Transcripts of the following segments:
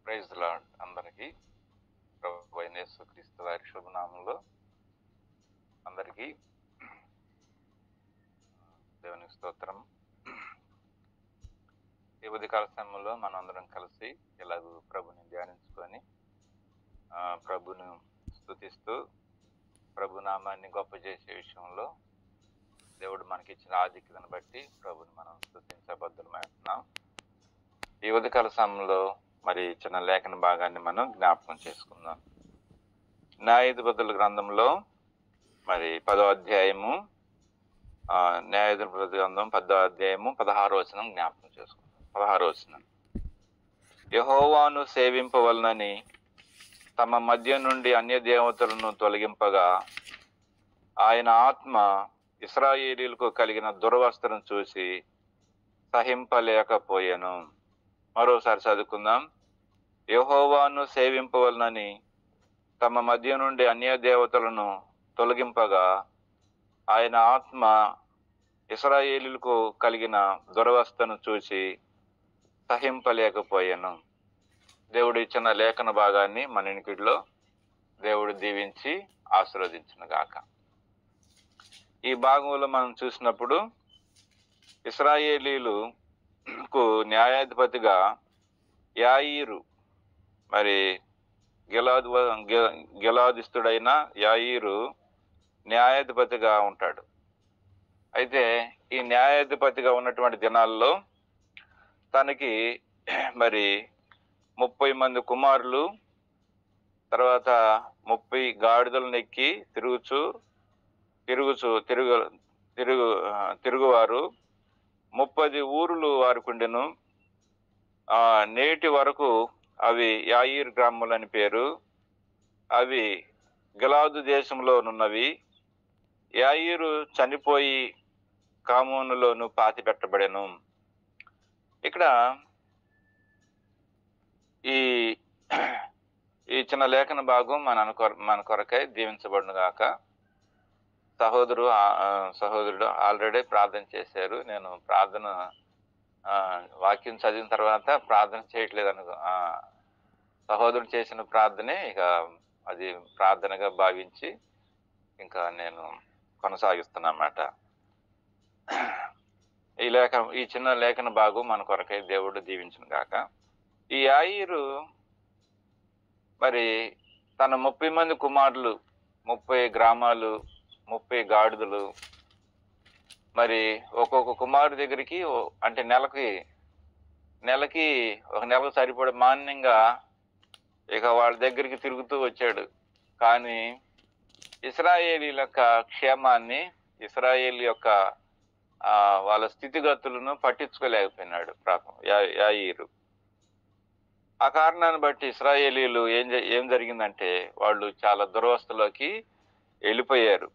Praise the lord. అందరికీ ప్రభువైన యేసుక్రీస్తు వారి శుభనామంలో అందరికీ దేవునికి స్తోత్రం. ఈ ఉదయకాల సమయంలో మనం అందరం కలిసి ఇలాగూ ప్రభుని ధ్యానించుకొని ప్రభును స్తుతిస్తూ ప్రభు నామాన్ని గొప్ప చేసే విషయంలో దేవుడు మనకిచ్చిన ఆధిక్యతను బట్టి ప్రభుని మనం స్తుతించబద్ధులమవుతున్నాం. ఈ ఉదయకాల సమయంలో మరి చిన్న లేఖన భాగాన్ని మనం జ్ఞాపకం చేసుకుందాం. న్యాయాధిపతుల గ్రంథంలో మరి 10వ అధ్యాయము న్యాయాధిపతుల గ్రంథం 10వ అధ్యాయము 16వ వచనం జ్ఞాపకం చేసుకుందాం. 16వ వచనం, యెహోవాను సేవింపవలనని తమ మధ్య నుండి అన్య దేవతలను తొలగింపగా ఆయన ఆత్మ ఇశ్రాయేలీయులకు కలిగిన దురవస్థను చూసి సహింపలేకపోయెను. మరోసారి చదువుకుందాం. యెహోవాను సేవింపవలనని తమ మధ్య నుండి అన్య దేవతలను తొలగింపగా ఆయన ఆత్మ ఇశ్రాయేలీయులకు కలిగిన దురవస్థను చూసి సహింపలేకపోయాను. దేవుడు ఇచ్చిన లేఖన భాగాన్ని మన ఇంటిలో దేవుడు దీవించి ఆశీర్వదించును గాక. ఈ భాగంలో మనం చూసినప్పుడు ఇశ్రాయేలీయులకు న్యాయాధిపతిగా యాయీరు, మరి గిలాదిస్తుడైన యాయీరు న్యాయాధిపతిగా ఉంటాడు. అయితే ఈ న్యాయాధిపతిగా ఉన్నటువంటి దినాల్లో తనకి మరి 30 మంది కుమారులు, తర్వాత 30 గాడిదలను ఎక్కి తిరుగువారు 30 ఊరులు వారికుండెను. నేటి వరకు అవి యాయీర్ గ్రామములు అని పేరు. అవి గిలాదు దేశంలోనున్నవి. యాయీరు చనిపోయి కామోనులోను పాతి పెట్టబడెను. ఇక్కడ ఈ చిన్న లేఖన భాగం మన కొరకై దీవించబడును గాక. సహోదరుడు ఆల్రెడీ ప్రార్థన చేశారు. నేను వాక్యం చదివిన తర్వాత ప్రార్థన చేయట్లేదు సహోదరుడు చేసిన ప్రార్థనే ఇక అది ప్రార్థనగా భావించి ఇంకా నేను కొనసాగిస్తున్నమాట. ఈ చిన్న లేఖన భాగం మన కొరకై దేవుడు దీవించును గాక. ఈ యాయీరు మరి తన 30 మంది కుమారులు, 30 గ్రామాలు, 30 గాడిదలు, మరి ఒక్కొక్క కుమారు దగ్గరికి అంటే నెలకి ఒక నెలకు సరిపడే మాన్యంగా ఇక వాళ్ళ దగ్గరికి తిరుగుతూ వచ్చాడు. కానీ ఇశ్రాయేలీల యొక్క క్షేమాన్ని, ఇశ్రాయేల్ యొక్క వాళ్ళ స్థితిగతులను పట్టించుకోలేకపోయినాడు పాపం యాయీరు. ఆ కారణాన్ని బట్టి ఇశ్రాయేలీలు ఏం జరిగిందంటే వాళ్ళు చాలా దురవస్థలోకి వెళ్ళిపోయారు.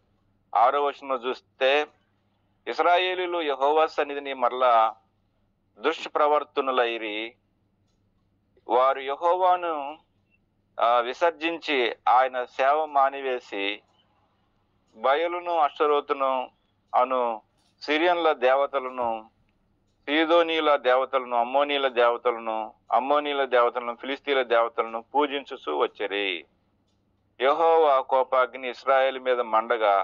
6వ వచనంలో చూస్తే, ఇశ్రాయేలీలు యెహోవా సన్నిధిని మరలా దుష్ప్రవర్తనులైరి, వారు యెహోవాను విసర్జించి ఆయన సేవ మానివేసి బయలును అష్టరోతును అను సిరియన్ల దేవతలను, సీదోనీల దేవతలను, అమ్మోనీల దేవతలను, ఫిలిస్తీన్ల దేవతలను పూజించుచూ వచ్చిరి. యెహోవా కోపాగ్ని ఇశ్రాయేలు మీద మండగా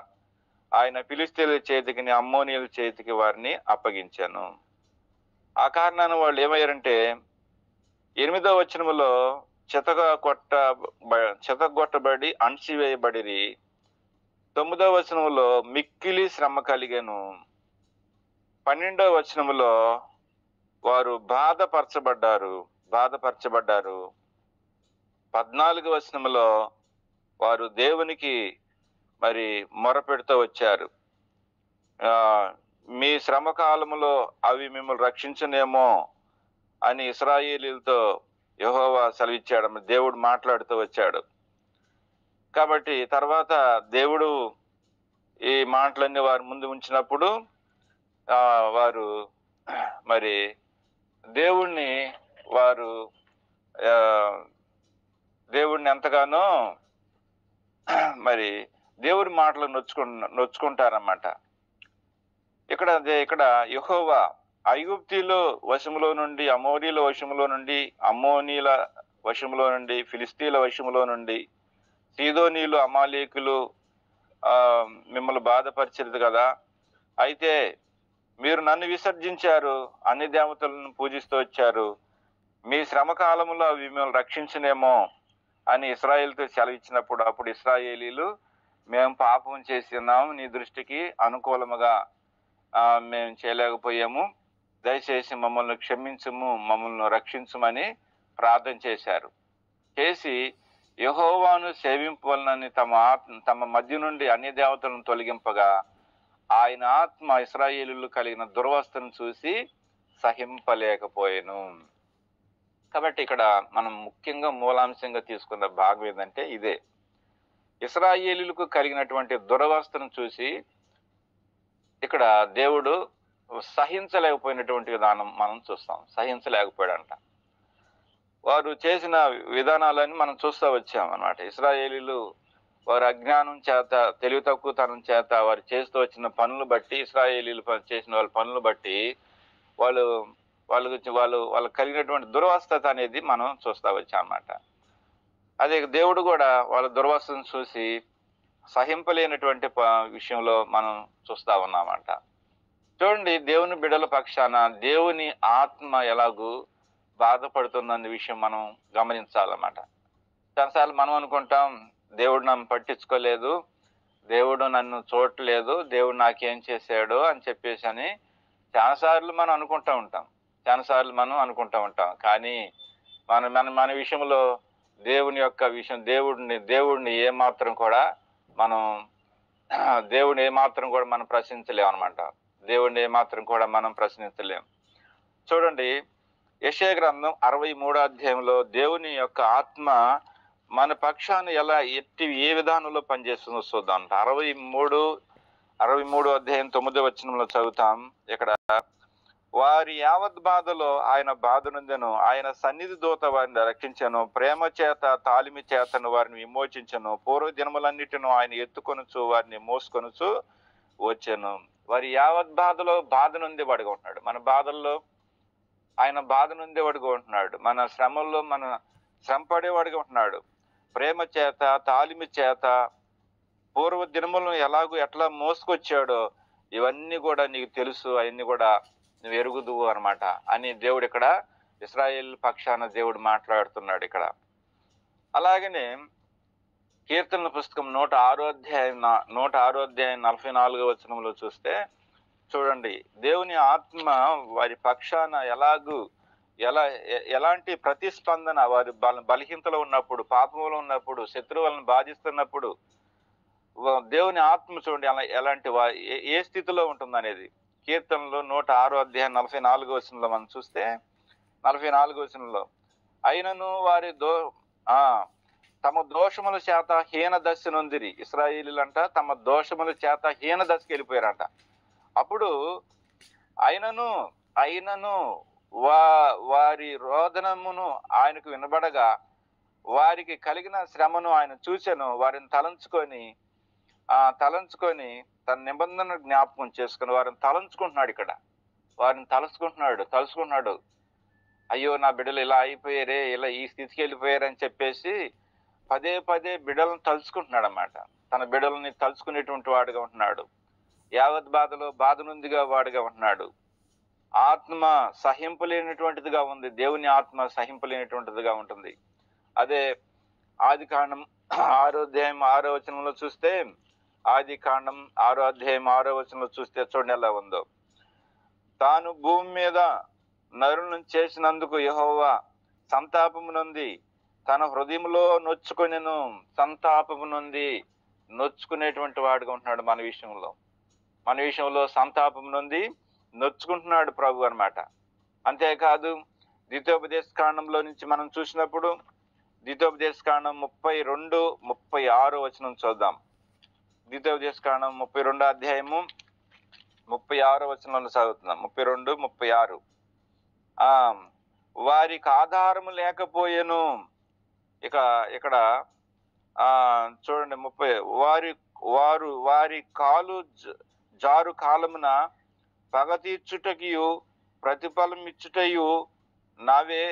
ఆయన ఫిలిస్తీన్ల చేతికి, అమ్మోనీయుల చేతికి వారిని అప్పగించాను. ఆ కారణాన్ని వాళ్ళు ఏమయ్యారంటే 8వ వచనములో చెతగొట్టబడి అణచివేయబడిరి. 9వ వచనములో మిక్కిలి శ్రమ కలిగెను. 12వ వచనములో వారు బాధపరచబడ్డారు. 14వ వచనములో వారు దేవునికి మరి మొరపెడుతూ వచ్చారు. మీ శ్రమ కాలములో అవి మిమ్మల్ని రక్షించనేమో అని ఇశ్రాయేలీలతో యెహోవా సెలవిచ్చాడు. దేవుడు మాట్లాడుతూ వచ్చాడు. కాబట్టి తర్వాత దేవుడు ఈ మాటలన్నీ వారి ముందు ఉంచినప్పుడు వారు మరి దేవుణ్ణి ఎంతగానో మరి దేవుడి మాటలు నొచ్చుకుంటారన్నమాట. ఇక్కడ యెహోవా ఐగుప్తీయుల వశములో నుండి, అమోరీల వశములో నుండి, అమ్మోనీల వశములో నుండి, ఫిలిస్తీన్ల వశములో నుండి, సీదోనీయులు, అమాలేకులు మిమ్మల్ని బాధపరిచేది కదా. అయితే మీరు నన్ను విసర్జించారు, అన్ని దేవతలను పూజిస్తూ వచ్చారు. మీ శ్రమ కాలంలో అవి మిమ్మల్ని రక్షించనేమో అని ఇశ్రాయేలుతో సెలవిచ్చినప్పుడు, అప్పుడు ఇశ్రాయేలీలు, మేము పాపం చేస్తున్నాం, నీ దృష్టికి అనుకూలముగా మేము చేయలేకపోయాము, దయచేసి మమ్మల్ని క్షమించుము, మమ్మల్ని రక్షించుమని ప్రార్థన చేశారు. చేసి యెహోవాను సేవింపవలనని తమ మధ్య నుండి అన్ని దేవతలను తొలగింపగా ఆయన ఆత్మ ఇశ్రాయేలీయులు కలిగిన దుర్వస్థను చూసి సహింపలేకపోయెను. కాబట్టి ఇక్కడ మనం ముఖ్యంగా మూలాంశంగా తీసుకున్న భాగం ఏంటంటే ఇదే. ఇశ్రాయేలీయులకు కలిగినటువంటి దురవస్థను చూసి ఇక్కడ దేవుడు సహించలేకపోయినటువంటి విధానం మనం చూస్తాం. సహించలేకపోయాడంట. వారు చేసిన విధానాలని మనం చూస్తూ వచ్చాం అన్నమాట. ఇశ్రాయేలీయులు వారి అజ్ఞానం చేత, తెలివి తక్కువతనం చేత వారు చేస్తూ వచ్చిన పనులు బట్టి, ఇశ్రాయేలీయులు చేసిన వాళ్ళ పనులు బట్టి వాళ్ళకు కలిగినటువంటి దుర్వస్థత అనేది మనం చూస్తూ వచ్చాం అన్నమాట. అదే దేవుడు కూడా వాళ్ళ దుర్వస్థను చూసి సహింపలేనటువంటి విషయంలో మనం చూస్తా ఉన్నామంట. చూడండి, దేవుని బిడ్డల పక్షాన దేవుని ఆత్మ ఎలాగూ బాధపడుతున్న విషయం మనం గమనించాలన్నమాట. చాలాసార్లు మనం అనుకుంటాం, దేవుడు నన్ను పట్టించుకోలేదు, దేవుడు నన్ను చూడట్లేదు, దేవుడు నాకేం చేశాడు అని చెప్పేసి అని చాలాసార్లు మనం అనుకుంటూ ఉంటాం. కానీ మన విషయంలో దేవుని యొక్క విషయం, దేవుడిని ఏమాత్రం కూడా మనం ప్రశ్నించలేం అనమాట. దేవుడిని ఏమాత్రం కూడా మనం ప్రశ్నించలేం. చూడండి, యెషయా గ్రంథం 63వ అధ్యాయంలో దేవుని యొక్క ఆత్మ మన పక్షాన ఏ విధానంలో పనిచేస్తుందో చూద్దాం. 63వ అధ్యాయం 9వ వచనంలో చదువుతాం. ఇక్కడ వారి యావత్ బాధలో ఆయన బాధ నొందెను, ఆయన సన్నిధి దూత వారిని రక్షించెను, ప్రేమ చేత తాలిమి చేతను వారిని విమోచించెను, పూర్వ దినములన్నిటిను ఆయన ఎత్తుకొనుచు వారిని మోసుకొనుచు వచ్చెను. వారి యావత్ బాధలో బాధ నొందేవాడుగా ఉంటున్నాడు. మన బాధల్లో ఆయన బాధ నొందేవాడుగా ఉంటున్నాడు. మన శ్రమల్లో మన శ్రమ పడేవాడుగా ఉంటున్నాడు. ప్రేమ చేత తాలిమి చేత పూర్వ దినములను ఎట్లా మోసుకొచ్చాడో ఇవన్నీ కూడా నీకు తెలుసు, అవన్నీ కూడా నువ్వు ఎరుగుదువు అనమాట అని దేవుడు ఇక్కడ ఇశ్రాయేల్ పక్షాన దేవుడు మాట్లాడుతున్నాడు ఇక్కడ. అలాగనే కీర్తనల పుస్తకం 106వ అధ్యాయం 44వ వచనంలో చూస్తే చూడండి, దేవుని ఆత్మ వారి పక్షాన ఎలాంటి ప్రతిస్పందన, వారి బలహీనతలో ఉన్నప్పుడు, పాపంలో ఉన్నప్పుడు, శత్రువులను బాధిస్తున్నప్పుడు దేవుని ఆత్మ చూడండి ఎలాంటి ఏ స్థితిలో ఉంటుంది అనేది. కీర్తనలో 106వ అధ్యాయం 44వ వచనంలో మనం చూస్తే 44వ వచనంలో, అయినను వారి తమ దోషముల చేత హీన దశ నొందిరి. ఇశ్రాయేలీలంట తమ దోషముల చేత హీన దశకి వెళ్ళిపోయారంట. అప్పుడు అయినను వారి రోదనమును ఆయనకు వినబడగా వారికి కలిగిన శ్రమను ఆయన చూచెను, వారిని తలంచుకొని తన నిబంధన జ్ఞాపకం చేసుకుని వారిని తలంచుకుంటున్నాడు. ఇక్కడ వారిని తలుచుకుంటున్నాడు. అయ్యో నా బిడ్డలు ఇలా అయిపోయారే, ఇలా ఈ స్థితికి వెళ్ళిపోయారని చెప్పేసి పదే బిడ్డలను తలుచుకుంటున్నాడు అన్నమాట. తన బిడ్డలని తలుచుకునేటువంటి వాడుగా ఉంటున్నాడు. యావత్ బాధలో బాధ నుందిగా వాడుగా ఉంటున్నాడు. ఆత్మ సహింపలేనటువంటిదిగా ఉంది. దేవుని ఆత్మ సహింపలేనటువంటిదిగా ఉంటుంది. అదే ఆదికాండం 6వ అధ్యాయం 6వ వచనంలో చూస్తే, ఆదికాండం 6వ అధ్యాయం 6వ వచనంలో చూస్తే చూడండి ఎలా ఉందో. తాను భూమి మీద నరులను చేసినందుకు యెహోవా సంతాపము నొంది తన హృదయంలో నొచ్చుకొనెను. సంతాపము నొంది నొచ్చుకునేటువంటి వాడుగా ఉంటున్నాడు. మన విషయంలో సంతాపం నొంది నొచ్చుకుంటున్నాడు ప్రభు అన్నమాట. అంతేకాదు ద్వితీయోపదేశ కాండంలో నుంచి మనం చూసినప్పుడు ద్వితీయోపదేశ కాండం 32-36 వచనం చూద్దాం. ద్వితీయోపదేశ కాండం 32వ అధ్యాయము 36వ వచనంలో చదువుతున్నాం. 32-36. వారికి ఆధారము లేకపోయేను. ఇక్కడ చూడండి 30, వారి కాలు జారు కాలమున పగ తీర్చుటకియు ప్రతిఫలం ఇచ్చుటయు నావే,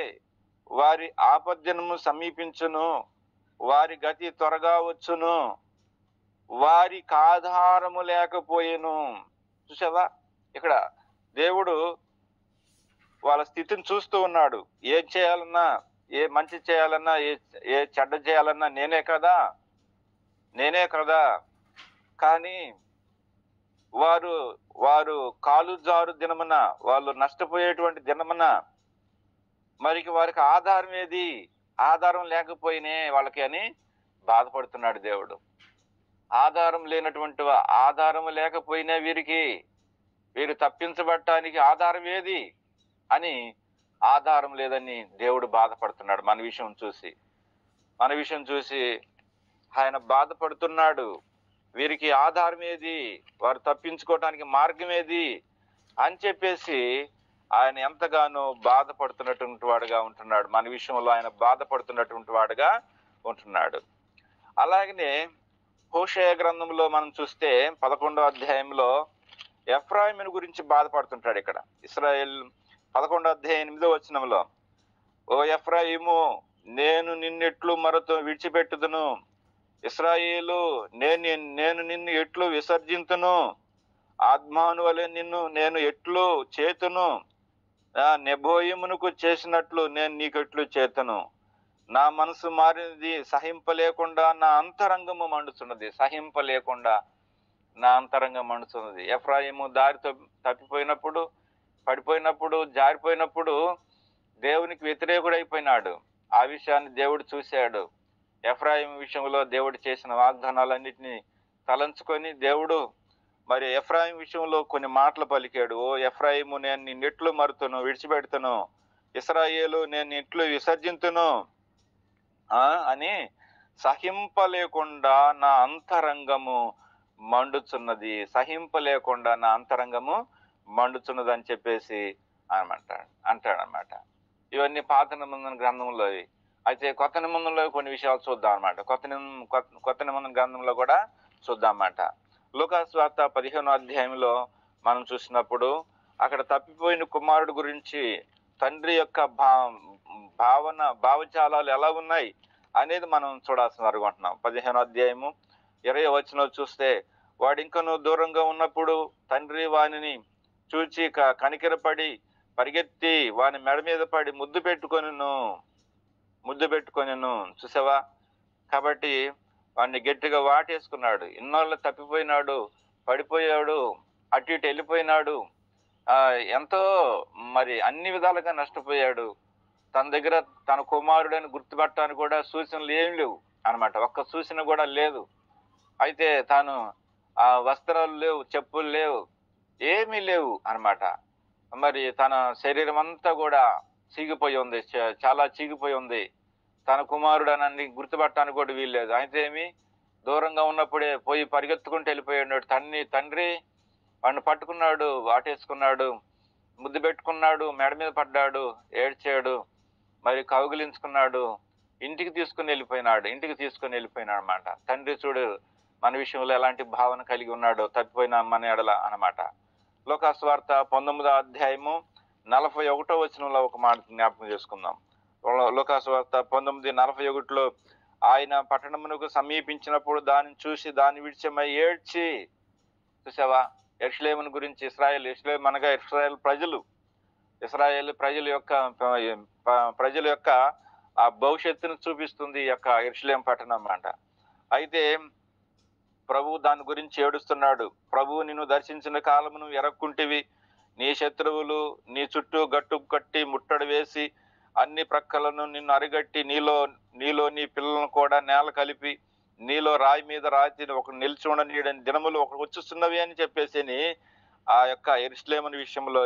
వారి ఆపద్దినము సమీపించును, వారి గతి త్వరగా వచ్చును, వారికి ఆధారము లేకపోయేను. చూసావా, ఇక్కడ దేవుడు వాళ్ళ స్థితిని చూస్తూ ఉన్నాడు. ఏం చేయాలన్నా, ఏ మంచి చేయాలన్నా, ఏ చెడ్డ చేయాలన్నా నేనే కదా. కానీ వారు కాలు జారు దినమున, వాళ్ళు నష్టపోయేటువంటి దినమున వారికి ఆధారం ఏది? ఆధారం లేకపోయినే వాళ్ళకి అని బాధపడుతున్నాడు దేవుడు. ఆధారం లేనటువంటి ఆధారం లేకపోయినా వీరు తప్పించబడటానికి ఆధారం ఏది అని ఆధారం లేదని దేవుడు బాధపడుతున్నాడు. మన విషయం చూసి ఆయన బాధపడుతున్నాడు. వీరికి ఆధారం ఏది, వారు తప్పించుకోవటానికి మార్గం ఏది అని చెప్పేసి ఆయన ఎంతగానో బాధపడుతున్నటువంటి వాడుగా ఉంటున్నాడు. మన విషయంలో ఆయన బాధపడుతున్నటువంటి వాడుగా ఉంటున్నాడు. అలాగనే హోషేయ గ్రంథంలో మనం చూస్తే 11వ అధ్యాయంలో ఎఫ్రాయిమును గురించి బాధపడుతుంటాడు. ఇక్కడ ఇశ్రాయేల్ 11వ అధ్యాయం 8వ వచనంలో, ఓ ఎఫ్రాయిము, నేను నిన్నెట్లు విడిచిపెట్టుదును, ఇశ్రాయేలు, నేను నిన్ను ఎట్లు విసర్జింతును, ఆద్మాను వలె నేను ఎట్లు చేతును, నెబోయిమునకు చేసినట్లు నేను నీకెట్లు చేతును. నా మనసు మారినది, సహింపలేకుండా నా అంతరంగము మండుతున్నది. ఎఫ్రాయిము దారితో తప్పిపోయినప్పుడు, పడిపోయినప్పుడు, జారిపోయినప్పుడు దేవునికి వ్యతిరేకుడైపోయినాడు. ఆ విషయాన్ని దేవుడు చూశాడు. ఎఫ్రాయిము విషయంలో దేవుడు చేసిన వాగ్దానాలన్నిటినీ తలంచుకొని దేవుడు ఎఫ్రాయిము విషయంలో కొన్ని మాటలు పలికాడు. ఓ ఎఫ్రాయిము, నేను నిన్నెట్లు మరుతును, విడిచిపెడుతును, ఇశ్రాయేలు, నేను నిట్లు విసర్జింతును అని సహింపలేకుండా నా అంతరంగము మండుచున్నది అని చెప్పేసి అంటాడనమాట. ఇవన్నీ పాత నిబంధన గ్రంథంలో. అయితే కొత్త నిబంధనలో కొన్ని విషయాలు చూద్దాం అనమాట. కొత్త నిబంధన గ్రంథంలో కూడా చూద్దాం అన్నమాట. లూకాసు వార్త 15వ అధ్యాయంలో మనం చూసినప్పుడు అక్కడ తప్పిపోయిన కుమారుడు గురించి తండ్రి యొక్క భావజాలాలు ఎలా ఉన్నాయి అనేది మనం చూడాల్సిన అనుకుంటున్నాం. 15వ అధ్యాయము 20వ వచనంలో చూస్తే, వాడు ఇంకనూ దూరంగా ఉన్నప్పుడు తండ్రి వానిని చూచి కనికరపడి పరిగెత్తి వాని మెడ మీద పడి ముద్దు పెట్టుకొనిను. చూసావా, కాబట్టి వాడిని గట్టిగా వాటేసుకున్నాడు. ఇన్నాళ్ళు తప్పిపోయినాడు, పడిపోయాడు, అటు ఇటు వెళ్ళిపోయినాడు, ఎంతో అన్ని విధాలుగా నష్టపోయాడు. తన దగ్గర తన కుమారుడని గుర్తుపట్టడానికి కూడా సూచనలు ఏం లేవు అనమాట. ఒక్క సూచన కూడా లేదు. అయితే తాను వస్త్రాలు లేవు, చెప్పులు లేవు, ఏమీ లేవు అనమాట. తన శరీరం అంతా కూడా చీగిపోయి ఉంది, చాలా చీగిపోయి ఉంది. తన కుమారుడనని గుర్తుపట్టడానికి కూడా వీల్లేదు. అయితే ఏమి, దూరంగా ఉన్నప్పుడే పోయి పరిగెత్తుకుంటూ వెళ్ళిపోయాడు. తండ్రి వాడిని పట్టుకున్నాడు, వాటేసుకున్నాడు, ముద్దు పెట్టుకున్నాడు, మెడ మీద పడ్డాడు, ఏడ్చాడు, కౌగిలించుకున్నాడు, ఇంటికి తీసుకుని వెళ్ళిపోయినాడు అనమాట. తండ్రి చూడు మన విషయంలో ఎలాంటి భావన కలిగి ఉన్నాడో తప్పిపోయిన మన ఎడల అనమాట. లూకాసు వార్త 19వ అధ్యాయము 41వ వచనంలో ఒక మాట జ్ఞాపకం చేసుకుందాం. లూకాసు వార్త 19:41లో, ఆయన పట్టణమునకు సమీపించినప్పుడు దానిని చూసి దాన్ని విడిచమై ఏడ్చి. చూసావా, యెరూషలేమును గురించి యెరూషలేము అనగా ఇశ్రాయేలు ప్రజల యొక్క ఆ భవిష్యత్తును చూపిస్తుంది ఈ యొక్క యెరూషలేము పట్టణం అన్నమాట. అయితే ప్రభువు దాని గురించి ఏడుస్తున్నాడు. ప్రభువు నిన్ను దర్శించిన కాలమును ఎరక్కుంటివి, నీ శత్రువులు నీ చుట్టూ గట్టు కట్టి ముట్టడి వేసి అన్ని ప్రక్కలను నిన్ను అరిగట్టి నీలో నీ పిల్లలను కూడా నేల కలిపి నీలో రాయి మీద రాతి ఒక నిలిచి ఉండనీయని దినములు ఒకటి వచ్చుస్తున్నవి అని చెప్పేసి ఆ యొక్క యెరూషలేము విషయంలో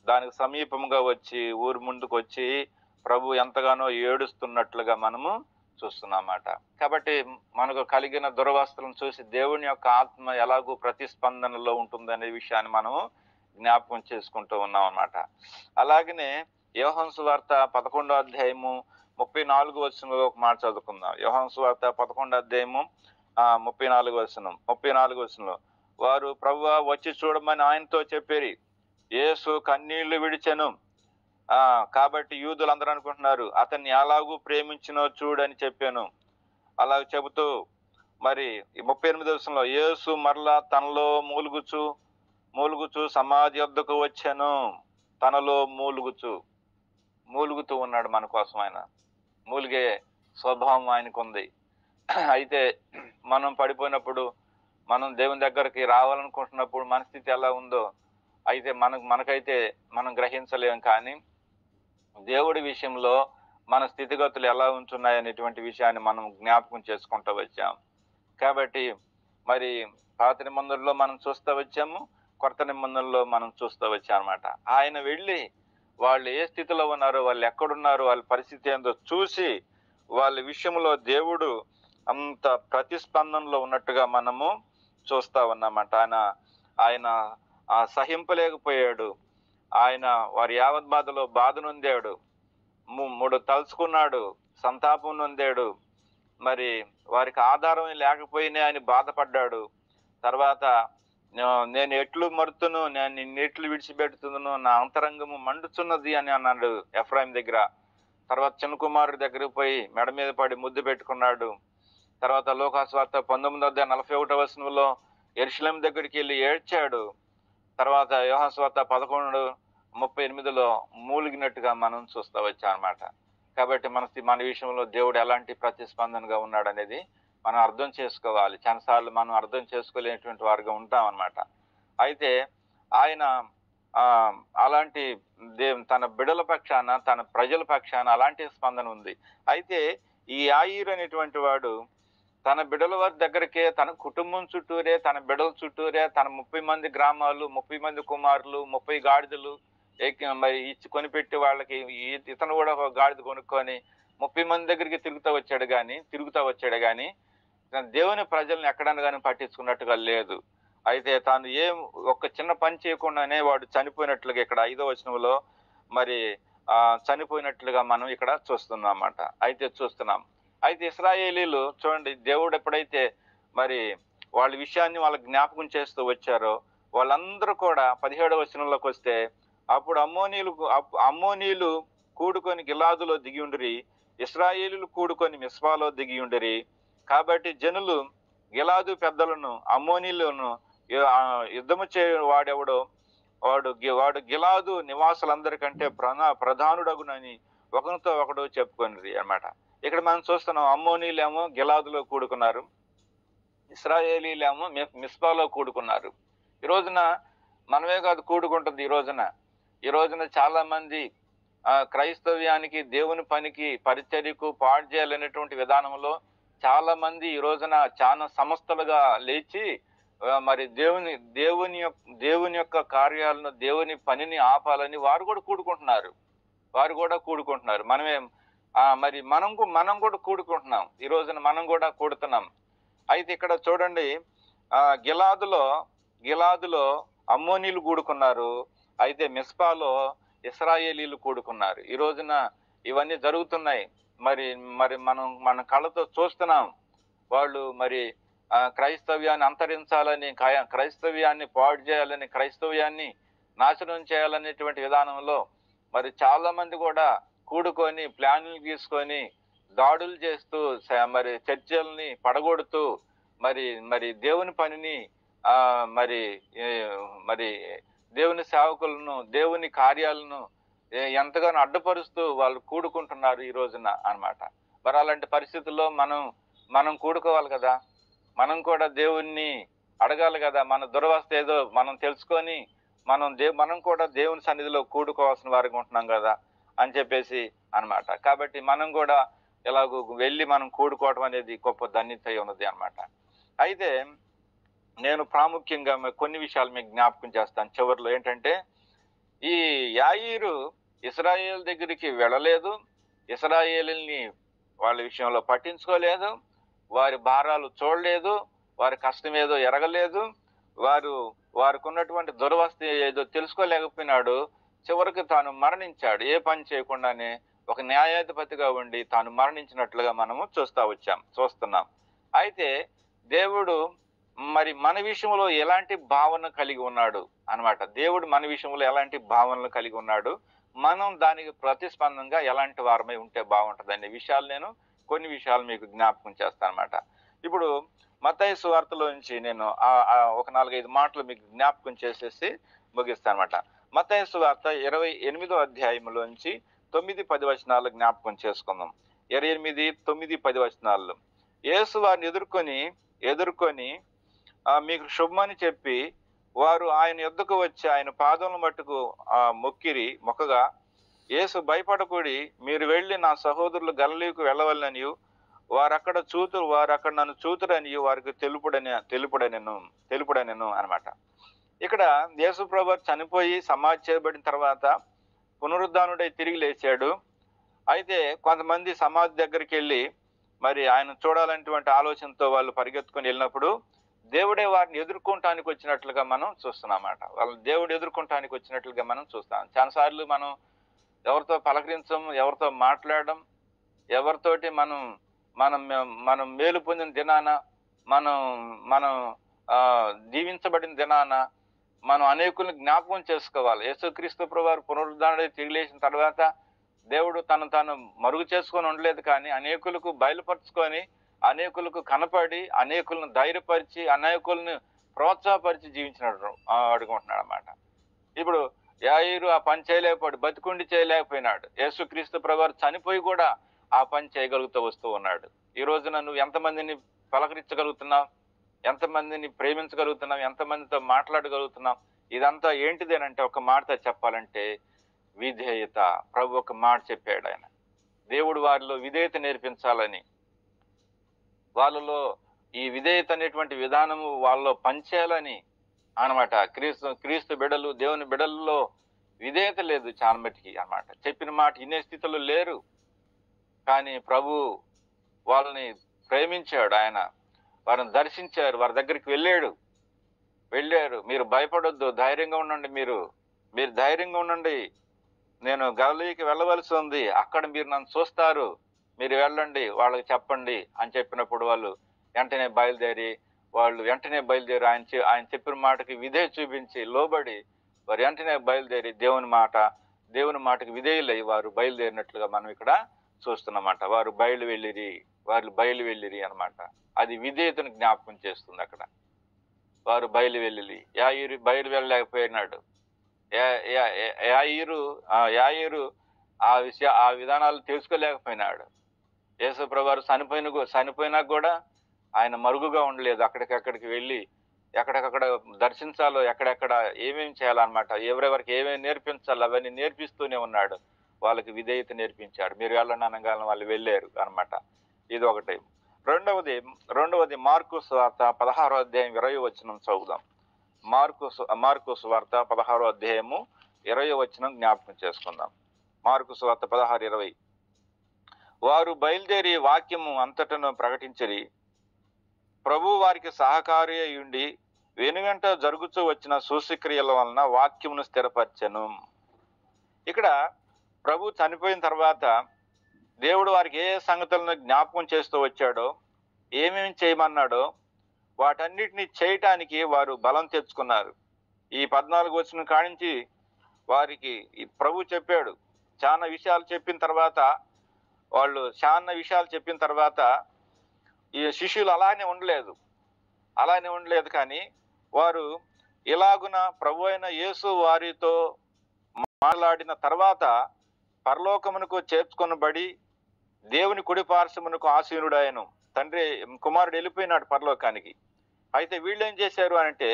దానికి సమీపంగా వచ్చి ఊరు ముందుకు వచ్చి ప్రభు ఎంతగానో ఏడుస్తున్నట్లుగా మనము చూస్తున్నామాట. కాబట్టి మనకు కలిగిన దురవస్థలను చూసి దేవుని యొక్క ఆత్మ ఎలాగూ ప్రతిస్పందనలో ఉంటుందనే విషయాన్ని మనము జ్ఞాపకం చేసుకుంటూ ఉన్నాం అన్నమాట. అలాగనే యోహాను సువార్త 11వ అధ్యాయము 34వ వచనంలో ఒక మాట చదువుకుందాం. యోహాను సువార్త 11వ అధ్యాయము 34వ వచనంలో, వారు ప్రభువా వచ్చి చూడమని ఆయనతో చెప్పిరి. యేసు కన్నీళ్లు విడిచెను. కాబట్టి యూదులందరూ అనుకుంటున్నారు అతన్ని ఎలాగూ ప్రేమించినో చూడని చెప్పాను. అలా చెబుతూ మరి 38వ వచనంలో యేసు మరలా తనలో మూలుగుచు సమాధి యొద్దకు వచ్చాను. తనలో మూలుగుతూ ఉన్నాడు మన కోసం. ఆయన మూలిగే స్వభావం ఆయనకుంది. అయితే మనం పడిపోయినప్పుడు, మనం దేవుని దగ్గరికి రావాలనుకుంటున్నప్పుడు మన స్థితి ఎలా ఉందో అయితే మనకైతే మనం గ్రహించలేం. కానీ దేవుడి విషయంలో మన స్థితిగతులు ఎలా ఉంటున్నాయనేటువంటి విషయాన్ని మనం జ్ఞాపకం చేసుకుంటూ వచ్చాం. కాబట్టి మరి పాత నిబంధనలో మనం చూస్తూ వచ్చాము, కొత్త నిబంధనలో మనం చూస్తూ వచ్చాం అన్నమాట. ఆయన వెళ్ళి వాళ్ళు ఏ స్థితిలో ఉన్నారో, వాళ్ళు ఎక్కడున్నారో, వాళ్ళ పరిస్థితి ఏందో చూసి వాళ్ళ విషయంలో దేవుడు అంత ప్రతిస్పందనలో ఉన్నట్టుగా మనము చూస్తా ఉన్నామాట. ఆయన సహింపలేకపోయాడు. ఆయన వారి యావత్ బాధ నొందాడు, మూడు తలుచుకున్నాడు, సంతాపం నొందాడు. మరి వారికి ఆధారం లేకపోయినా ఆయన బాధపడ్డాడు. తర్వాత నేను ఎట్లు మరుతును, నేను నిన్నెట్లు విడిచిపెడుతున్నాను, నా అంతరంగము మండుచున్నది అని అన్నాడు ఎఫ్రాయిం దగ్గర. తర్వాత చిన్న కుమారుడి దగ్గరికి పోయి మెడ మీద పడి ముద్దు పెట్టుకున్నాడు. తర్వాత లూకాసు వార్త 19:41 వచనంలో యెరూషలేము దగ్గరికి వెళ్ళి ఏడ్చాడు. తర్వాత యోహాను సువార్త 11:38లో మూలిగినట్టుగా మనం చూస్తూ వచ్చాం అన్నమాట. కాబట్టి మన విషయంలో దేవుడు ఎలాంటి ప్రతిస్పందనగా ఉన్నాడు అనేది మనం అర్థం చేసుకోవాలి. చాలాసార్లు మనం అర్థం చేసుకోలేనటువంటి వారుగా ఉంటాం అన్నమాట. అయితే ఆయన అలాంటి తన బిడల పక్షాన, తన ప్రజల పక్షాన అలాంటి స్పందన ఉంది. అయితే ఈ యాయీరు అనేటువంటి వాడు తన బిడల వారి దగ్గరకే, తన కుటుంబం చుట్టూరే, తన బిడల చుట్టూరే, తన 30 మంది గ్రామాలు, 30 మంది కుమారులు, 30 గాడిదలు మరి ఇచ్చి కొనిపెట్టి వాళ్ళకి ఇతను కూడా ఒక గాడిద కొనుక్కొని 30 మంది దగ్గరికి తిరుగుతూ వచ్చాడు కానీ దేవుని ప్రజల్ని ఎక్కడన్నా కానీ పట్టించుకున్నట్టుగా లేదు. అయితే తాను ఒక చిన్న పని చేయకుండానే వాడు చనిపోయినట్లుగా ఇక్కడ 5వ వచనంలో మరి చనిపోయినట్లుగా మనం ఇక్కడ చూస్తున్నాం. అయితే ఇశ్రాయేలీలు చూడండి, దేవుడు ఎప్పుడైతే మరి వాళ్ళ విషయాన్ని వాళ్ళ జ్ఞాపకం చేస్తూ వచ్చారో వాళ్ళందరూ కూడా 17వ వచనంలోకి వస్తే అప్పుడు అమ్మోనీలు కూడుకొని గిలాదులో దిగి ఉండిరి, ఇశ్రాయేలీలు కూడుకొని మిస్పాలో దిగి ఉండిరి. కాబట్టి జనులు గిలాదు పెద్దలను అమ్మోనీలను యుద్ధము వాడెవడో వాడు గిలాదు నివాసులందరికంటే ప్రధానుడగునని ఒకరితో ఒకడు చెప్పుకొనిరి అన్నమాట. ఇక్కడ మనం చూస్తున్నాం, అమ్మోనీలేమో గిలాదులో కూడుకున్నారు, ఇశ్రాయేలీలేమో మిస్పాలో కూడుకున్నారు. ఈ రోజున మనమే కాదు కూడుకుంటుంది. ఈ రోజున చాలా మంది క్రైస్తవ్యానికి, దేవుని పనికి, పరిచర్యకు పాడు చేయాలనేటువంటి విధానంలో చాలా మంది ఈ రోజున చాలా సంస్థలుగా లేచి మరి దేవుని యొక్క కార్యాలను, దేవుని పనిని ఆపాలని వారు కూడా కూడుకుంటున్నారు. మనం కూడా కూడుకుంటున్నాం. ఈ రోజున మనం కూడా కూడుతున్నాం. అయితే ఇక్కడ చూడండి, గిలాదులో అమ్మోనీలు కూడుకున్నారు, అయితే మిస్పాలో ఇశ్రాయేలీలు కూడుకున్నారు. ఈ రోజున ఇవన్నీ జరుగుతున్నాయి. మరి మన కళ్ళతో చూస్తున్నాం. వాళ్ళు మరి క్రైస్తవ్యాన్ని అంతరించాలని, క్రైస్తవ్యాన్ని పాడు చేయాలని, క్రైస్తవ్యాన్ని నాశనం చేయాలనేటువంటి విధానంలో మరి చాలా మంది కూడా కూడుకొని ప్లాన్లు తీసుకొని దాడులు చేస్తూ మరి చర్చల్ని పడగొడుతూ మరి దేవుని పనిని మరి దేవుని సేవకులను, దేవుని కార్యాలను ఎంతగానో అడ్డుపరుస్తూ వాళ్ళు కూడుకుంటున్నారు ఈ రోజున అన్నమాట. మరి అలాంటి పరిస్థితుల్లో మనం కూడుకోవాలి కదా, మనం కూడా దేవుణ్ణి అడగాలి కదా. మన దురవస్థ ఏదో మనం తెలుసుకొని మనం కూడా దేవుని సన్నిధిలో కూడుకోవాల్సిన వారికి ఉంటున్నాం కదా అని చెప్పేసి అన్నమాట. కాబట్టి మనం కూడా ఎలాగో వెళ్ళి మనం కూడుకోవడం అనేది గొప్ప ధన్యత ఉన్నది అన్నమాట. అయితే నేను ప్రాముఖ్యంగా కొన్ని విషయాలు మీకు జ్ఞాపకం చేస్తాను చివరిలో. ఏంటంటే, ఈ యాయీరు ఇశ్రాయేల్ దగ్గరికి వెళ్ళలేదు, ఇశ్రాయేలుని వాళ్ళ విషయంలో పట్టించుకోలేదు, వారి భారాలు చూడలేదు, వారి కష్టం ఏదో ఎరగలేదు, వారికి ఉన్నటువంటి దురవస్థ ఏదో తెలుసుకోలేకపోయినాడు. చివరికి తాను మరణించాడు. ఏ పని చేయకుండానే ఒక న్యాయాధిపతిగా ఉండి తాను మరణించినట్లుగా మనము చూస్తున్నాం. అయితే దేవుడు మరి మన విషయంలో ఎలాంటి భావన కలిగి ఉన్నాడు అన్నమాట. దేవుడు మన విషయంలో ఎలాంటి భావనలు కలిగి ఉన్నాడు మనం దానికి ప్రతిస్పందనగా ఎలాంటి వారమై ఉంటే బాగుంటుంది అనే విషయాలు నేను కొన్ని విషయాలు మీకు జ్ఞాపకం చేస్తాను అనమాట. ఇప్పుడు మత్తయి సువార్తలో నుంచి నేను ఒక 4-5 మాటలు మీకు జ్ఞాపకం చేసేసి ముగిస్తాను అనమాట. మత్తయి సువార్త 28వ అధ్యాయంలోంచి 9-10 వచనాలు జ్ఞాపకం చేసుకుందాం. 28, 9, 10 వచనాల్లో యేసు వారిని ఎదుర్కొని మీకు శుభమని చెప్పి వారు ఆయన యొద్దకు వచ్చి ఆయన పాదముల మట్టుకు మొక్కగా, యేసు భయపడకుడి, మీరు వెళ్ళి నా సహోదరులు గలిలయకు వెళ్ళవలననియు వారు అక్కడ నన్ను చూతురని వారికి తెలుపుడనెను అనమాట. ఇక్కడ యేసు ప్రభువు చనిపోయి సమాధి చేయబడిన తర్వాత పునరుద్ధానుడై తిరిగి లేచాడు. అయితే కొంతమంది సమాధి దగ్గరికి వెళ్ళి మరి ఆయన చూడాలనేటువంటి ఆలోచనతో వాళ్ళు పరిగెత్తుకొని వెళ్ళినప్పుడు దేవుడే వారిని ఎదుర్కొనటానికి వచ్చినట్లుగా మనం చూస్తున్నామాట. వాళ్ళు దేవుడు ఎదుర్కొనటానికి వచ్చినట్లుగా మనం చూస్తాం. చాలాసార్లు మనం ఎవరితో పలకరించం, ఎవరితో మాట్లాడడం, ఎవరితోటి మనం మేలు పొందిన దినాన, మనం దీవించబడిన దినాన మనం అనేకుల్ని జ్ఞాపకం చేసుకోవాలి. యేసుక్రీస్తు ప్రభువారు పునరుద్ధానుడై తిరిగి లేచిన తర్వాత దేవుడు తాను మరుగు చేసుకొని ఉండలేదు, కానీ అనేకులకు బయలుపరుచుకొని, అనేకులకు కనపడి, అనేకులను ధైర్యపరిచి, అనేకులను ప్రోత్సాహపరిచి అడుగుంటున్నాడు అన్నమాట. ఇప్పుడు యాయిరు ఆ పని చేయలేకపోయాడు, బతికుండి చేయలేకపోయినాడు. యేసుక్రీస్తు ప్రభువారు చనిపోయి కూడా ఆ పని చేయగలుగుతూ వస్తూ ఉన్నాడు. ఈ రోజున నువ్వు ఎంతమందిని పలకరించగలుగుతున్నావు, ఎంతమందిని ప్రేమించగలుగుతున్నావు, ఎంతమందితో మాట్లాడగలుగుతున్నావు? ఇదంతా ఏంటిదేనంటే ఒక మాట చెప్పాలంటే విధేయత. ప్రభు ఒక మాట చెప్పాడు, ఆయన దేవుడు వారిలో విధేయత నేర్పించాలని, వాళ్ళలో ఈ విధేయత అనేటువంటి విధానము వాళ్ళలో పంచేయాలని అనమాట. క్రీస్తు బిడ్డలు, దేవుని బిడ్డల్లో విధేయత లేదు చాలా మటుకి అనమాట. చెప్పిన మాట వినే స్థితిలో లేరు. కానీ ప్రభు వాళ్ళని ప్రేమించాడు, ఆయన వారిని దర్శించారు, వారి దగ్గరికి వెళ్ళారు. మీరు భయపడొద్దు, ధైర్యంగా ఉండండి, మీరు ధైర్యంగా ఉండండి, నేను గలిలయకి వెళ్ళవలసి ఉంది, అక్కడ మీరు నన్ను చూస్తారు, మీరు వెళ్ళండి, వాళ్ళకి చెప్పండి అని చెప్పినప్పుడు వాళ్ళు వెంటనే బయలుదేరి ఆయన చెప్పిన మాటకి విధేయత చూపించి లోబడి వారు వెంటనే బయలుదేరి దేవుని మాటకి విధేయులై వారు బయలుదేరినట్లుగా మనం ఇక్కడ చూస్తున్నమాట. వారు బయలు వెళ్ళిరి అనమాట. అది విధేయతను జ్ఞాపకం చేస్తుంది. అక్కడ వారు బయలు వెళ్ళలేకపోయినాడు. యాయిరు ఆ విధానాలు తెలుసుకోలేకపోయినాడు. యేసు ప్రభువారు చనిపోయినా కూడా ఆయన మరుగుగా ఉండలేదు. అక్కడికి వెళ్ళి ఎక్కడికక్కడ దర్శించాలో, ఎక్కడెక్కడ ఏమేమి చేయాలన్నమాట, ఎవరెవరికి ఏమేమి నేర్పించాలో అవన్నీ నేర్పిస్తూనే ఉన్నాడు. వాళ్ళకి విధేయత నేర్పించాడు. మీరు వెళ్ళండి అనగానే వాళ్ళు వెళ్ళారు అనమాట. ఇది ఒకటి. రెండవది మార్కు సువార్త 16వ అధ్యాయం 20వ వచనం చదువుదాం. మార్కు సువార్త 16వ అధ్యాయము 20వ వచనం జ్ఞాపకం చేసుకుందాం. మార్కు సువార్త 16:20. వారు బయలుదేరి వాక్యము అంతటను ప్రకటించిరి. ప్రభు వారికి సహకారి అయ్యుండి వెనుగంట జరుగుతూ వచ్చిన సూచక్రియల వలన వాక్యమును స్థిరపరచెను. ఇక్కడ ప్రభు చనిపోయిన తర్వాత దేవుడు వారికి ఏ సంగతులను జ్ఞాపకం చేస్తూ వచ్చాడో, ఏమేమి చేయమన్నాడో వాటన్నిటిని చేయటానికి వారు బలం తెచ్చుకున్నారు. ఈ 14 వచనం కానించి వారికి ప్రభు చెప్పాడు. చాలా విషయాలు చెప్పిన తర్వాత ఈ శిష్యులు అలానే ఉండలేదు. కానీ వారు ఇలాగున ప్రభు అయిన యేసు వారితో మాట్లాడిన తర్వాత పరలోకమునకు చేర్చుకొనబడి దేవుని కుడి పార్శ్వమునకు ఆసీనుడాయను. కుమారుడు వెళ్ళిపోయినాడు పరలోకానికి. అయితే వీళ్ళు ఏం చేశారు అంటే,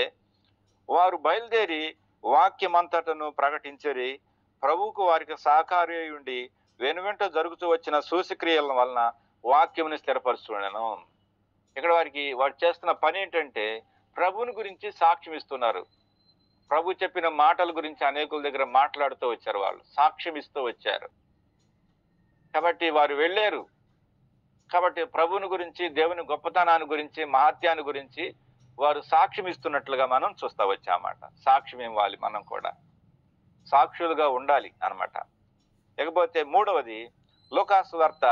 వారు బయలుదేరి వాక్యమంతటను ప్రకటించరి. ప్రభువుకు వారికి సహకారి అయి ఉండి వెనువెంట జరుగుతూ వచ్చిన సూచక్రియల వలన వాక్యముని స్థిరపరుచుకున్నాను. ఇక్కడ వారు చేస్తున్న పని ఏంటంటే ప్రభువుని గురించి సాక్ష్యం ఇస్తున్నారు. ప్రభు చెప్పిన మాటల గురించి అనేకుల దగ్గర మాట్లాడుతూ వచ్చారు, వాళ్ళు సాక్ష్యం ఇస్తూ వచ్చారు. కాబట్టి వారు వెళ్ళారు. కాబట్టి ప్రభువుని గురించి, దేవుని గొప్పతనాన్ని గురించి, మహత్యాన్ని గురించి వారు సాక్ష్యం ఇస్తున్నట్లుగా మనం చూస్తూ వచ్చామన్నమాట. సాక్ష్యం ఇవ్వాలి, మనం కూడా సాక్షులుగా ఉండాలి అన్నమాట. ఇకపోతే మూడవది లూకాసు వార్త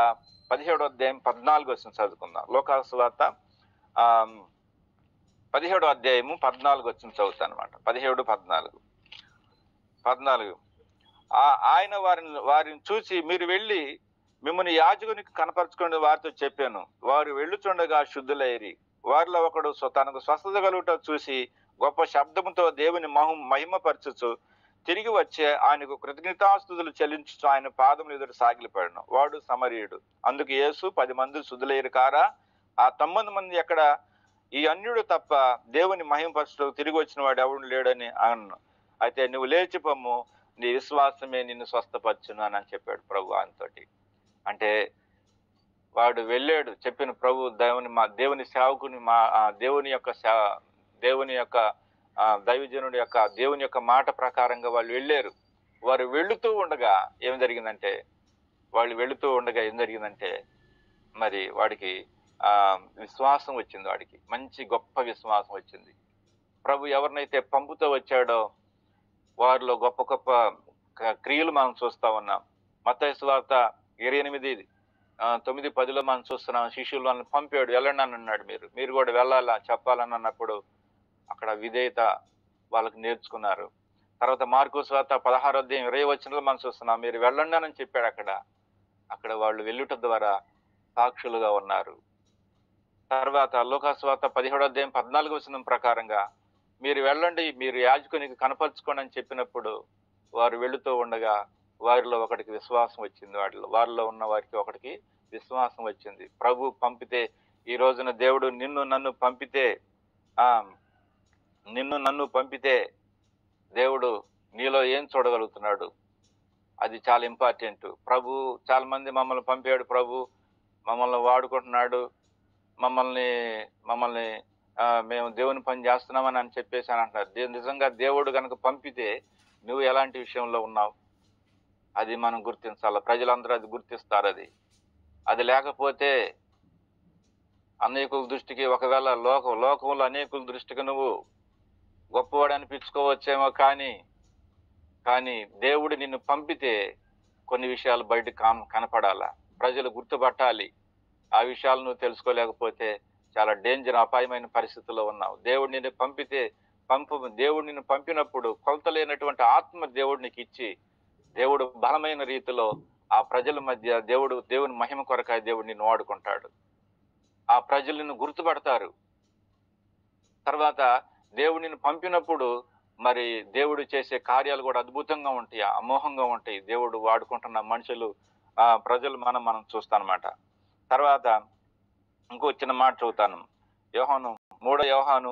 17వ అధ్యాయం 14 వచనం చదువుకుందాం. లూకాసు వార్త 17వ అధ్యాయము 14 వచనం చదువుతాను అనమాట. 17, 14. ఆయన వారిని చూసి, మీరు వెళ్ళి మిమ్మల్ని యాజకునికి కనపరచుకోండి వారితో చెప్పాను. వారు వెళ్ళుచుండగా శుద్ధులైరి. వారిలో ఒకడు తనకు స్వస్థత కలుగుట చూసి గొప్ప శబ్దముతో దేవుని మహిమపరచుచు తిరిగి వచ్చే ఆయనకు కృతజ్ఞతాస్తుతులు చెల్లించు ఆయన పాదములు ఎదుట సాగిలిపడను. వాడు సమరీయుడు. అందుకు యేసు 10 మంది శుద్ధులైరు కారా? ఆ 9 మంది ఎక్కడ? ఈ అన్యుడు తప్ప దేవుని మహిమపరచుటకు తిరిగి వచ్చిన వాడు ఎవడు లేడని అన్నాను. అయితే నువ్వు లేచి పొమ్ము, నీ విశ్వాసమే నిన్ను స్వస్థపరచును అని చెప్పాడు ప్రభు ఆయనతోటి. అంటే వాడు వెళ్ళాడు, చెప్పిన ప్రభు దేవుని సేవకుని దేవుని యొక్క దైవజనుడి యొక్క దేవుని యొక్క మాట ప్రకారంగా వాళ్ళు వెళ్ళారు. వారు వెళుతూ ఉండగా ఏం జరిగిందంటే మరి వాడికి విశ్వాసం వచ్చింది. వాడికి మంచి గొప్ప విశ్వాసం వచ్చింది. ప్రభు ఎవరినైతే పంపుతూ వచ్చాడో వారిలో గొప్ప గొప్ప క్రియలు మనం చూస్తా ఉన్నాం. మత్తయి సువార్త 28:9-10 మనం చూస్తున్నాం. శిష్యులు వాళ్ళని పంపాడు, వెళ్ళండి అని అన్నాడు. మీరు కూడా వెళ్ళాలా చెప్పాలని అన్నప్పుడు అక్కడ విధేయత వాళ్ళకి నేర్చుకున్నారు. తర్వాత మార్కు సువార్త 16:20 మనం చూస్తున్నాం. మీరు వెళ్ళండి అని చెప్పాడు. అక్కడ వాళ్ళు వెళ్ళుట ద్వారా సాక్షులుగా ఉన్నారు. తర్వాత లూకా సువార్త 17:14 ప్రకారంగా మీరు వెళ్ళండి, మీరు యాజకునికి కనపరుచుకోండి అని చెప్పినప్పుడు వారు వెళుతూ ఉండగా వారిలో ఒకటికి విశ్వాసం వచ్చింది. వారిలో ఉన్న వారికి ఒకటికి విశ్వాసం వచ్చింది. ప్రభు పంపితే, ఈ రోజున దేవుడు నిన్ను నన్ను పంపితే దేవుడు నీలో ఏం చూడగలుగుతున్నాడు? అది చాలా ఇంపార్టెంట్. ప్రభు చాలా మంది మమ్మల్ని పంపాడు, ప్రభు మమ్మల్ని వాడుకుంటున్నాడు, మమ్మల్ని మేము దేవుని పని చేస్తున్నామని అని చెప్పేసి అని అంటున్నారు. నిజంగా దేవుడు కనుక పంపితే నువ్వు ఎలాంటి విషయంలో ఉన్నావు అది మనం గుర్తించాలి. ప్రజలందరూ అది గుర్తిస్తారు. అది లేకపోతే అనేకుల దృష్టికి, ఒకవేళ లోకంలో అనేకుల దృష్టికి నువ్వు గొప్పవాడు అనిపించుకోవచ్చేమో, కానీ దేవుడు నిన్ను పంపితే కొన్ని విషయాలు బయటకు కనపడాలా, ప్రజలు గుర్తుపట్టాలి. ఆ విషయాలు నువ్వు తెలుసుకోలేకపోతే చాలా డేంజర్, అపాయమైన పరిస్థితుల్లో ఉన్నావు. దేవుడు నిన్ను పంపినప్పుడు కొలతలేనటువంటి ఆత్మ దేవుడు నీకు ఇచ్చి, దేవుడు బలమైన రీతిలో ఆ ప్రజల మధ్య దేవుని మహిమ కొరకాయ దేవుడు నిన్ను వాడుకుంటాడు. ఆ ప్రజలు నిన్ను గుర్తుపడతారు. తర్వాత దేవుడు నిన్ను పంపినప్పుడు మరి దేవుడు చేసే కార్యాలు కూడా అద్భుతంగా ఉంటాయి, అమోఘంగా ఉంటాయి. దేవుడు వాడుకుంటున్న ప్రజలు మనం చూస్తానమాట. తర్వాత ఇంకో చిన్న మాట చదువుతాను. 3 యోహాను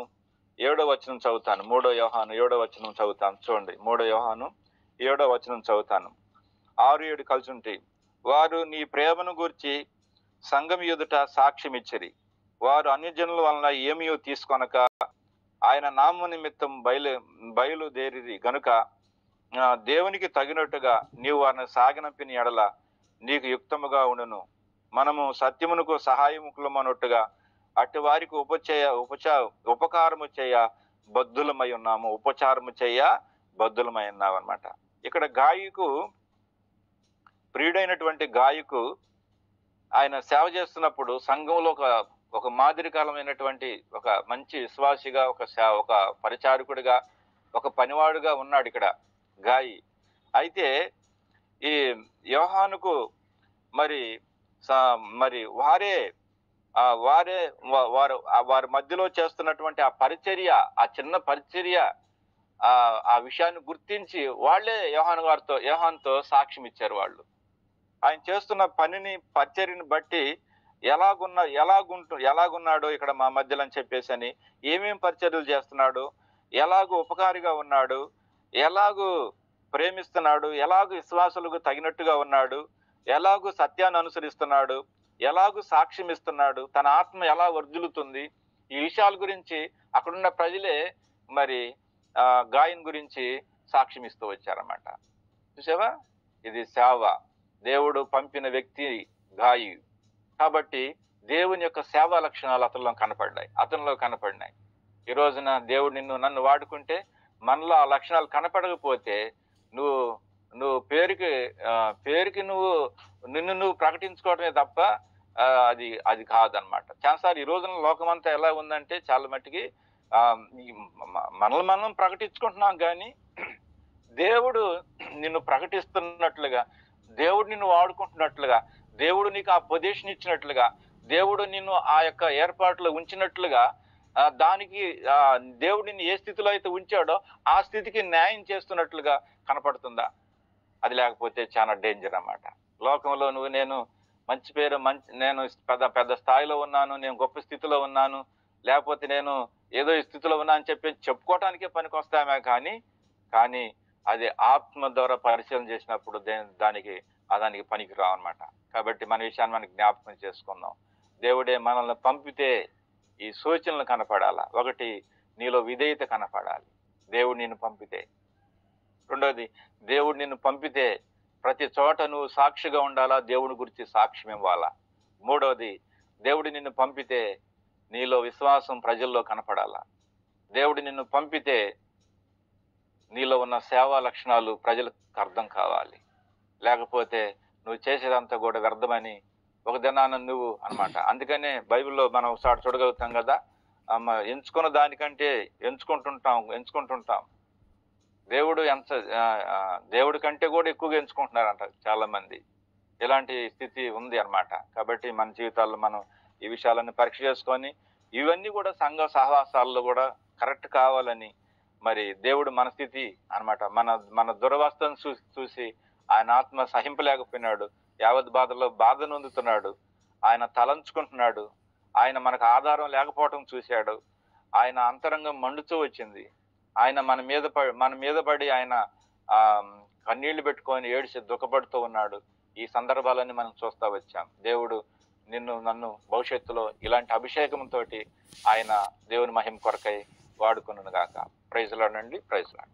7వ వచనం చదువుతాను. 3 యోహాను 7వ వచనం చదువుతాను. చూడండి, 3 యోహాను 7వ వచనం చదువుతాను. 6-7 కలిసి ఉంటాయి. వారు నీ ప్రేమను గూర్చి సంఘం ఎదుట సాక్ష్యం ఇచ్చిరి. వారు అన్యజనుల వలన ఏమీ తీసుకొనక ఆయన నామ నిమిత్తం బయలుదేరి గనుక దేవునికి తగినట్టుగా నీవు వారిని సాగనంపిన ఎడల నీకు యుక్తముగా ఉండును. మనము సత్యమునకు సహాయముకులమన్నట్టుగా అట్టి వారికి ఉపకారము చేయ బద్ధులమై ఉన్నాము. అన్నమాట. ఇక్కడ ప్రియుడైనటువంటి గాయకు ఆయన సేవ చేస్తున్నప్పుడు సంఘంలో ఒక మాదిరికాలమైనటువంటి ఒక మంచి విశ్వాసిగా, ఒక పరిచారకుడిగా, ఒక పనివాడుగా ఉన్నాడు ఇక్కడ గాయి. అయితే ఈ యోహానుకు మరి వారి మధ్యలో చేస్తున్నటువంటి ఆ పరిచర్య, ఆ చిన్న పరిచర్య, ఆ విషయాన్ని గుర్తించి వాళ్ళే యోహానుతో సాక్ష్యం ఇచ్చారు. వాళ్ళు ఆయన చేస్తున్న పరిచర్యని బట్టి ఎలాగున్నాడో ఇక్కడ మా మధ్యలో అని చెప్పేసి అని, ఏమేం పరిచర్యలు చేస్తున్నాడు, ఎలాగూ ఉపకారిగా ఉన్నాడు, ఎలాగూ ప్రేమిస్తున్నాడు, ఎలాగూ విశ్వాసులకు తగినట్టుగా ఉన్నాడు, ఎలాగూ సత్యాన్ని అనుసరిస్తున్నాడు, ఎలాగూ సాక్ష్యం ఇస్తున్నాడు, తన ఆత్మ ఎలా వర్ధిల్లుతుంది, ఈ విషయాల గురించి అక్కడున్న ప్రజలే మరి గాయన్ గురించి సాక్ష్యం ఇస్తూ వచ్చారన్నమాట. చూసావా, ఇది సేవ. దేవుడు పంపిన వ్యక్తి గాయి కాబట్టి దేవుని యొక్క సేవా లక్షణాలు అతనిలో కనపడినాయి. ఈ రోజున దేవుడు నన్ను వాడుకుంటే మనలో ఆ లక్షణాలు కనపడకపోతే నువ్వు పేరుకి నిన్ను ప్రకటించుకోవటమే తప్ప అది కాదనమాట. చాలాసార్లు ఈ రోజున లోకమంతా ఎలా ఉందంటే చాలా మట్టుకి మనల్ని మనం ప్రకటించుకుంటున్నాం, కానీ దేవుడు నిన్ను ప్రకటిస్తున్నట్లుగా, దేవుడు నిన్ను వాడుకుంటున్నట్లుగా, దేవుడు నీకు ఆ పొజిషన్ ఇచ్చినట్లుగా, దేవుడు నిన్ను ఆ యొక్క ఏర్పాట్లో ఉంచినట్లుగా, దానికి దేవుడు నిన్ను ఏ స్థితిలో అయితే ఉంచాడో ఆ స్థితికి న్యాయం చేస్తున్నట్లుగా కనపడుతుందా? అది లేకపోతే చాలా డేంజర్ అన్నమాట. లోకంలో నేను మంచి పేరు, నేను పెద్ద పెద్ద స్థాయిలో ఉన్నాను, నేను గొప్ప స్థితిలో ఉన్నాను, లేకపోతే నేను ఏదో ఈ స్థితిలో ఉన్నా అని చెప్పి చెప్పుకోవటానికే పనికొస్తామే కానీ అది ఆత్మ ద్వారా పరిశీలన చేసినప్పుడు దానికి పనికి రావన్నమాట. కాబట్టి మన విషయాన్ని మనం జ్ఞాపకం చేసుకుందాం. దేవుడే మనల్ని పంపితే ఈ సూచనలు కనపడాలా. ఒకటి, నీలో విధేయత కనపడాలి దేవుడు నిన్ను పంపితే. రెండోది, దేవుడు నిన్ను పంపితే ప్రతి చోట నువ్వు సాక్షిగా ఉండాలా, దేవుడి గురించి సాక్ష్యం ఇవ్వాలా. మూడవది, దేవుడు నిన్ను పంపితే నీలో విశ్వాసం ప్రజల్లో కనపడాలా. దేవుడు నిన్ను పంపితే నీలో ఉన్న సేవా లక్షణాలు ప్రజలకు అర్థం కావాలి. లేకపోతే నువ్వు చేసేదంతా కూడా వ్యర్థమని ఒక దినాన నువ్వు అన్నమాట. అందుకనే బైబిల్లో మనం ఒకసారి చూడగలుగుతాం కదా, ఎంచుకున్న దానికంటే ఎంచుకుంటుంటాం. దేవుడి కంటే కూడా ఎక్కువగా ఎంచుకుంటున్నారంట చాలా మంది. ఇలాంటి స్థితి ఉంది అన్నమాట. కాబట్టి మన జీవితాల్లో మనం ఈ విషయాలన్నీ పరీక్ష చేసుకొని, ఇవన్నీ కూడా సంఘ సహవాసాల్లో కూడా కరెక్ట్ కావాలని, మరి దేవుడు మన స్థితి అన్నమాట, మన దురవస్థను చూసి ఆయన ఆత్మ సహింపలేకపోయినాడు. యావత్ బాధలో బాధ నొందుతున్నాడు. ఆయన తలంచుకుంటున్నాడు. ఆయన మనకు ఆధారం లేకపోవటం చూశాడు. ఆయన అంతరంగం మండుతూ వచ్చింది. ఆయన మన మీద పడి ఆయన కన్నీళ్లు పెట్టుకొని ఏడిసి దుఃఖపడుతూ ఉన్నాడు. ఈ సందర్భాలన్నీ మనం చూస్తా వచ్చాం. దేవుడు నన్ను భవిష్యత్తులో ఇలాంటి అభిషేకంతో ఆయన దేవుని మహిమ కొరకై వాడుకొనుగాక. ప్రైజ్ లార్డ్ అండి. Praise lord.